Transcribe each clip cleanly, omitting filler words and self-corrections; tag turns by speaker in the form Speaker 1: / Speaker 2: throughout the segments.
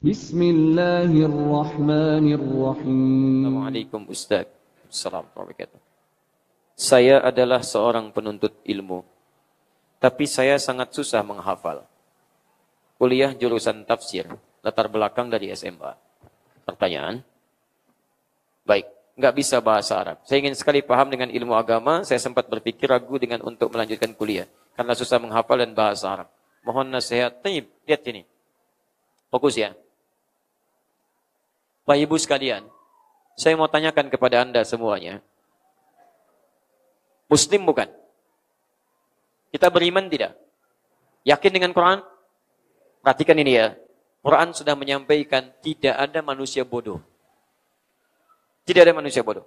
Speaker 1: Bismillahirrahmanirrahim.
Speaker 2: Assalamualaikum Ustaz. Assalamualaikum. Saya adalah seorang penuntut ilmu, tapi saya sangat susah menghafal. Kuliah jurusan tafsir, latar belakang dari SMA. Pertanyaan? Baik, nggak bisa bahasa Arab. Saya ingin sekali paham dengan ilmu agama, saya sempat berpikir ragu dengan untuk melanjutkan kuliah, karena susah menghafal dan bahasa Arab. Mohon nasihat. Taib, lihat sini. Fokus ya. Bapak Ibu sekalian, saya mau tanyakan kepada Anda semuanya. Muslim bukan? Kita beriman tidak? Yakin dengan Quran? Perhatikan ini ya. Quran sudah menyampaikan tidak ada manusia bodoh. Tidak ada manusia bodoh.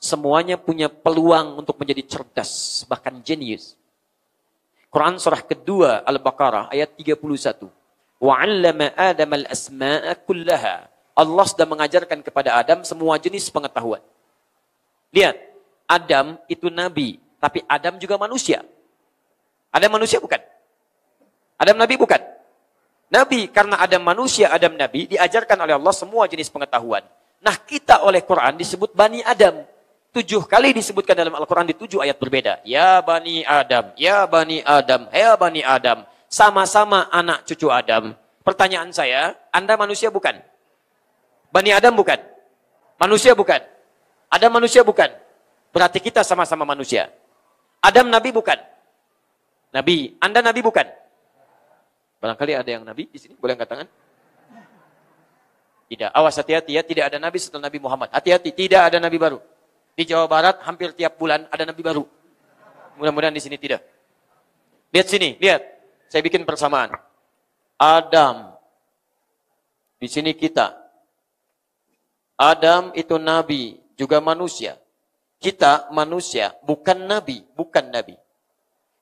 Speaker 2: Semuanya punya peluang untuk menjadi cerdas, bahkan jenius. Quran surah kedua Al-Baqarah ayat 31. وَعَلَّمَ آدَمَ الْأَسْمَاءَ كُلَّهَا. Allah sudah mengajarkan kepada Adam semua jenis pengetahuan. Lihat. Adam itu nabi, tapi Adam juga manusia. Adam manusia bukan? Adam nabi bukan? Nabi, karena Adam manusia, Adam nabi, diajarkan oleh Allah semua jenis pengetahuan. Nah, kita oleh Quran disebut Bani Adam. 7 kali disebutkan dalam Al-Quran di 7 ayat berbeda. Ya Bani Adam, ya Bani Adam, ya Bani Adam. Sama-sama anak cucu Adam. Pertanyaan saya, Anda manusia bukan? Bani Adam bukan? Manusia bukan? Adam manusia bukan? Berarti kita sama-sama manusia. Adam nabi bukan? Nabi. Anda nabi bukan? Barangkali ada yang nabi di sini, boleh angkat tangan? Tidak. Awas, hati-hati ya, tidak ada nabi setelah Nabi Muhammad. Hati-hati, tidak ada nabi baru. Di Jawa Barat hampir tiap bulan ada nabi baru. Mudah-mudahan di sini tidak. Lihat sini, lihat. Saya bikin persamaan. Adam. Di sini kita. Adam itu nabi, juga manusia. Kita manusia, bukan nabi, bukan nabi.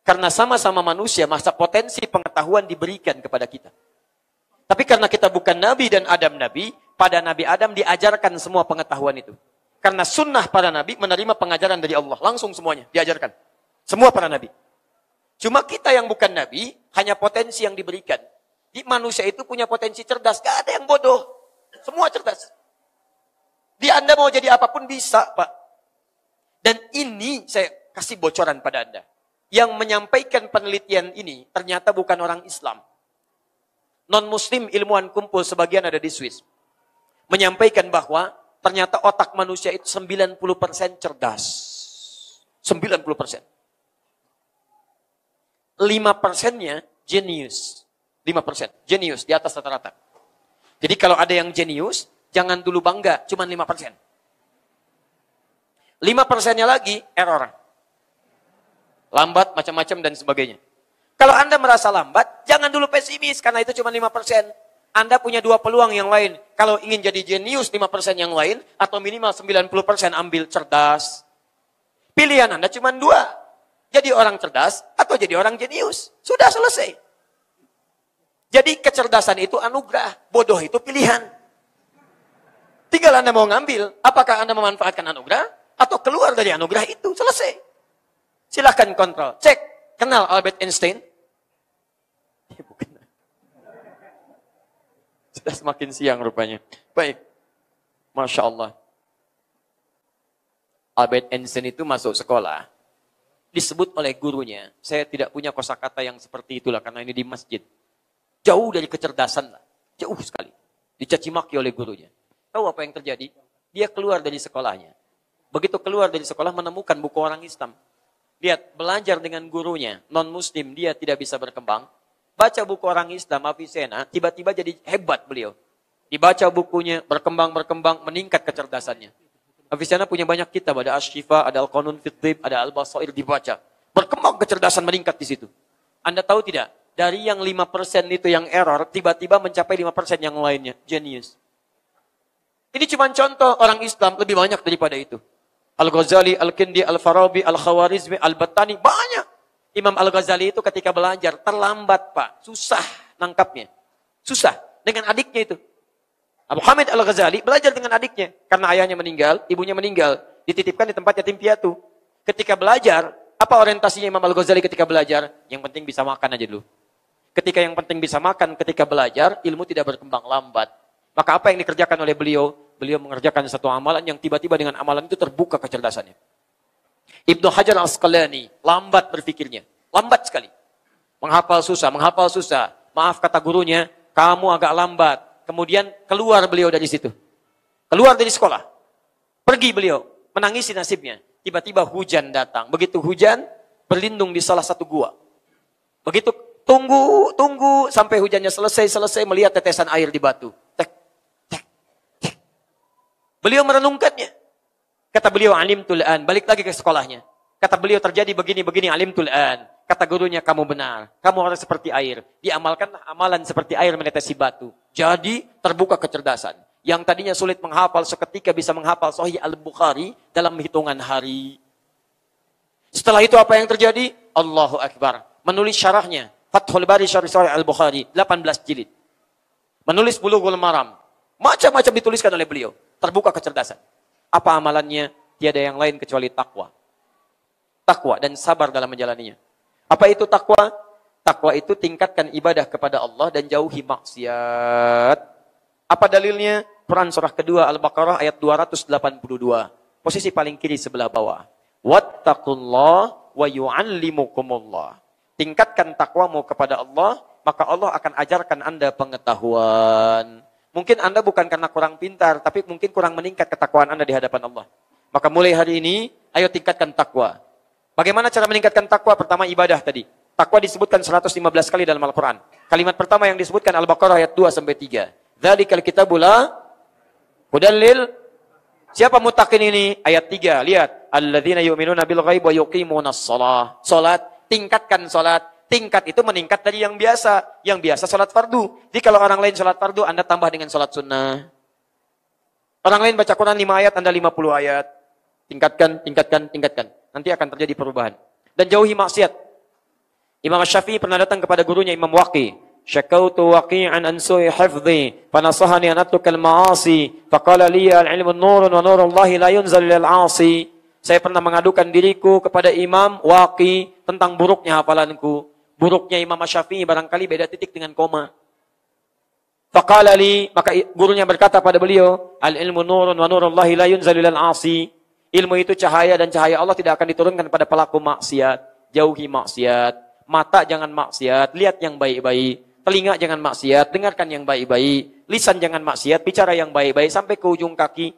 Speaker 2: Karena sama-sama manusia, masa potensi pengetahuan diberikan kepada kita. Tapi karena kita bukan nabi dan Adam nabi, pada Nabi Adam diajarkan semua pengetahuan itu. Karena sunnah para nabi menerima pengajaran dari Allah, langsung semuanya diajarkan. Semua para nabi. Cuma kita yang bukan nabi, hanya potensi yang diberikan. Di manusia itu punya potensi cerdas, gak ada yang bodoh. Semua cerdas. Di Anda mau jadi apapun bisa, Pak. Dan ini saya kasih bocoran pada Anda. Yang menyampaikan penelitian ini ternyata bukan orang Islam. Non-Muslim ilmuwan kumpul sebagian ada di Swiss. Menyampaikan bahwa ternyata otak manusia itu 90% cerdas. 90%. 5%-nya jenius. 5%. Jenius di atas rata-rata. Jadi kalau ada yang jenius, jangan dulu bangga, cuma 5%. 5%-nya lagi error. Lambat, macam-macam dan sebagainya. Kalau Anda merasa lambat, jangan dulu pesimis karena itu cuma 5%. Anda punya 2 peluang yang lain. Kalau ingin jadi jenius 5% yang lain, atau minimal 90% ambil cerdas. Pilihan Anda cuma 2. Jadi orang cerdas atau jadi orang jenius. Sudah selesai. Jadi kecerdasan itu anugerah, bodoh itu pilihan. Tinggal Anda mau ngambil, apakah Anda memanfaatkan anugerah? Atau keluar dari anugerah itu, selesai. Silahkan kontrol. Cek, kenal Albert Einstein? Bukan. Sudah semakin siang rupanya. Baik. Masya Allah. Albert Einstein itu masuk sekolah. Disebut oleh gurunya. Saya tidak punya kosakata yang seperti itulah, karena ini di masjid. Jauh dari kecerdasan lah. Jauh sekali. Dicaci maki oleh gurunya. Tahu apa yang terjadi? Dia keluar dari sekolahnya. Begitu keluar dari sekolah menemukan buku orang Islam. Lihat, belajar dengan gurunya, non-muslim, dia tidak bisa berkembang. Baca buku orang Islam, Avicenna, tiba-tiba jadi hebat beliau. Dibaca bukunya, berkembang, meningkat kecerdasannya. Avicenna punya banyak kitab, ada Asy-Syifa, ada Al-Qanun fit Thib, ada Al-Basair, dibaca. Berkembang kecerdasan meningkat di situ. Anda tahu tidak? Dari yang 5% itu yang error, tiba-tiba mencapai 5% yang lainnya. Genius. Ini cuma contoh, orang Islam lebih banyak daripada itu. Al-Ghazali, Al-Kindi, Al-Farabi, Al-Khawarizmi, Al-Battani, banyak. Imam Al-Ghazali itu ketika belajar, terlambat Pak. Susah nangkapnya. Susah. Dengan adiknya itu. Abu Hamid Al-Ghazali belajar dengan adiknya. Karena ayahnya meninggal, ibunya meninggal. Dititipkan di tempat yatim piatu. Ketika belajar, apa orientasinya Imam Al-Ghazali ketika belajar? Yang penting bisa makan aja dulu. Ketika yang penting bisa makan, ketika belajar, ilmu tidak berkembang lambat. Maka apa yang dikerjakan oleh beliau? Beliau mengerjakan satu amalan yang tiba-tiba dengan amalan itu terbuka kecerdasannya. Ibnu Hajar Al-Asqalani, lambat berpikirnya. Lambat sekali. Menghafal susah. Maaf kata gurunya, kamu agak lambat. Kemudian keluar beliau dari situ. Keluar dari sekolah. Pergi beliau, menangisi nasibnya. Tiba-tiba hujan datang. Begitu hujan, berlindung di salah satu gua. Begitu tunggu sampai hujannya selesai melihat tetesan air di batu. Tek. Beliau merenungkannya. Kata beliau, alimtul an, balik lagi ke sekolahnya. Kata beliau, terjadi begini, alimtul an. Kata gurunya, kamu benar. Kamu harus seperti air. Diamalkanlah amalan seperti air menetesi batu. Jadi terbuka kecerdasan. Yang tadinya sulit menghafal seketika bisa menghafal Sahih Al-Bukhari dalam hitungan hari. Setelah itu apa yang terjadi? Allahu Akbar. Menulis syarahnya. Fathul Bari Syarih Sahih Al-Bukhari. 18 jilid. Menulis Bulughul Maram. Macam-macam dituliskan oleh beliau. Terbuka kecerdasan. Apa amalannya? Tiada yang lain kecuali takwa. Takwa dan sabar dalam menjalaninya. Apa itu takwa? Takwa itu tingkatkan ibadah kepada Allah dan jauhi maksiat. Apa dalilnya? Quran surah kedua Al-Baqarah ayat 282. Posisi paling kiri sebelah bawah. Wattaqullah wa yu'allimukumullah. Tingkatkan takwamu kepada Allah, maka Allah akan ajarkan Anda pengetahuan. Mungkin Anda bukan karena kurang pintar, tapi mungkin kurang meningkat ketakwaan Anda di hadapan Allah. Maka mulai hari ini, ayo tingkatkan takwa. Bagaimana cara meningkatkan takwa? Pertama ibadah tadi. Takwa disebutkan 115 kali dalam Al-Quran. Kalimat pertama yang disebutkan Al-Baqarah ayat 2-3. Dzalikal kitabul la hudan lil. Siapa muttaqin ini? Ayat 3. Lihat, alladzina yu'minuna bil ghaib wa yuqimunas shalah. Salat, tingkatkan salat. Tingkat itu meningkat dari yang biasa. Yang biasa salat fardu. Jadi kalau orang lain salat fardu, Anda tambah dengan salat sunnah. Orang lain baca Quran 5 ayat, Anda 50 ayat. Tingkatkan. Nanti akan terjadi perubahan. Dan jauhi maksiat. Imam Syafi'i pernah datang kepada gurunya Imam Waqi. Syakautu waqi'an an su'i hifdhi fanasahani an atrukal ma'asi faqala li al-ilmu nurun wa nurullahi la yunzal lil 'asi. Saya pernah mengadukan diriku kepada Imam Waqi tentang buruknya hafalanku. Buruknya Imam Syafi'i barangkali beda titik dengan koma. Faqala li, maka gurunya berkata pada beliau, al-ilmu nurun wa nurullahi la yunzal lil 'asi. Ilmu itu cahaya dan cahaya Allah tidak akan diturunkan pada pelaku maksiat. Jauhi maksiat. Mata jangan maksiat, lihat yang baik-baik. Telinga jangan maksiat, dengarkan yang baik-baik. Lisan jangan maksiat, bicara yang baik-baik sampai ke ujung kaki.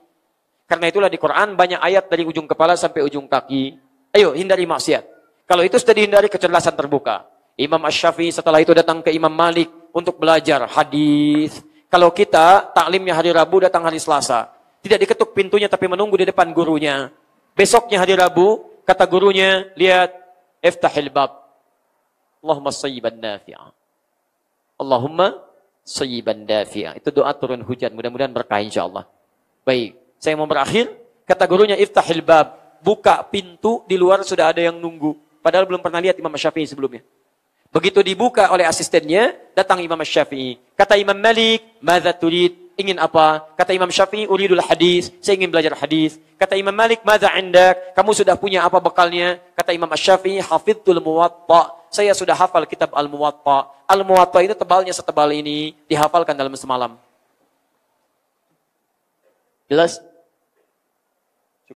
Speaker 2: Karena itulah di Quran banyak ayat dari ujung kepala sampai ujung kaki. Ayo hindari maksiat. Kalau itu sudah dihindari, kecerdasan terbuka. Imam Asy-Syafi'i setelah itu datang ke Imam Malik untuk belajar hadis. Kalau kita taklimnya hari Rabu, datang hari Selasa. Tidak diketuk pintunya tapi menunggu di depan gurunya. Besoknya hari Rabu, kata gurunya, lihat, iftahil bab. Allahumma sayyiban nafi'a. Allahumma sayyiban nafi'a. Itu doa turun hujan. Mudah-mudahan berkah insyaAllah. Baik. Saya mau berakhir. Kata gurunya, iftahil bab. Buka pintu, di luar sudah ada yang nunggu. Padahal belum pernah lihat Imam Syafi'i sebelumnya. Begitu dibuka oleh asistennya, datang Imam Syafi'i. Kata Imam Malik, madza turid? Ingin apa? Kata Imam Syafi'i, uridul hadis. Saya ingin belajar hadis. Kata Imam Malik, madza indak? Kamu sudah punya apa bekalnya? Kata Imam Syafi'i, hafidhul muwatta. Saya sudah hafal kitab Al-Muwatta. Al-Muwatta itu tebalnya setebal ini. Dihafalkan dalam semalam. Jelas?